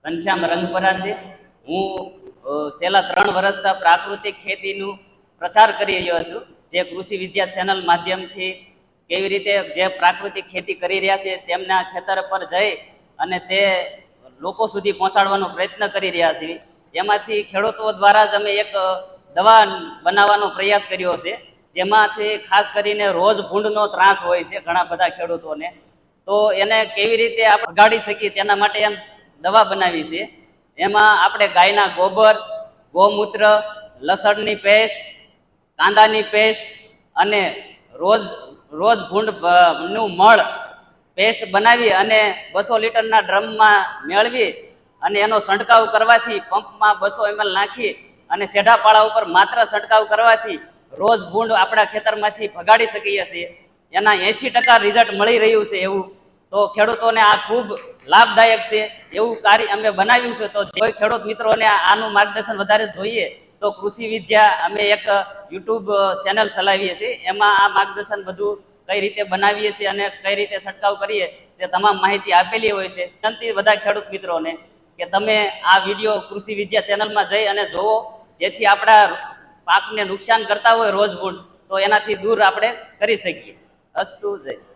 ઘનશ્યામ રંગપરા છે। હું છેલ્લા 3 વર્ષથી પ્રાકૃતિક ખેતીનું પ્રચાર કરી રહ્યો છું। જે કૃષિ વિદ્યા ચેનલ માધ્યમથી કેવી રીતે જે પ્રાકૃતિક ખેતી કરી રહ્યા છે તેમના ખેતર પર જઈ અને તે લોકો સુધી પહોંચાડવાનો પ્રયત્ન કરી રહ્યા છીએ। એમાંથી ખેડૂતો દ્વારા જ અમે એક દવા બનાવવાનો પ્રયાસ કર્યો છે, જેમાંથી ખાસ કરીને રોજ ભૂંડનો ત્રાસ હોય છે ઘણા બધા ખેડૂતોને, તો એને કેવી રીતે આપણે ભગાડી શકીએ તેના માટે એમ દવા બનાવી છે। એમાં આપણે ગાયના ગોબર, ગૌમૂત્ર, લસણની પેસ્ટ, કાંદાની પેસ્ટ અને રોજ ભૂંડનું મળ પેસ્ટ બનાવી અને 200 લીટરના ડ્રમમાં મેળવી અને એનો છંટકાવ કરવાથી પંપમાં 200 ml નાખી અને સેઢાપાળા ઉપર માત્ર છંટકાવ કરવાથી રોજ ભૂંડ આપણા ખેતરમાંથી ભગાડી શકીએ છીએ। એના 80% રિઝલ્ટ મળી રહ્યું છે। એવું તો ખેડૂતોને આ ખૂબ લાભદાયક છે, એવું કાર્ય અમે બનાવ્યું છે। તો કોઈ ખેડૂત મિત્રોને આનું માર્ગદર્શન વધારે જોઈએ તો કૃષિ વિદ્યા અમે એક યુટ્યુબ ચેનલ ચલાવીએ છીએ, એમાં આ માર્ગદર્શન બધું કઈ રીતે બનાવીએ છીએ અને કઈ રીતે છંટકાવ કરીએ તે તમામ માહિતી આપેલી હોય છે। વિનંતી બધા ખેડૂત મિત્રોને કે તમે આ વિડીયો કૃષિ વિદ્યા ચેનલમાં જઈ અને જોવો, જેથી આપણા પાકને નુકસાન કરતા હોય રોજ ભૂંડ તો એનાથી દૂર આપણે કરી શકીએ। અસ્તુ જય।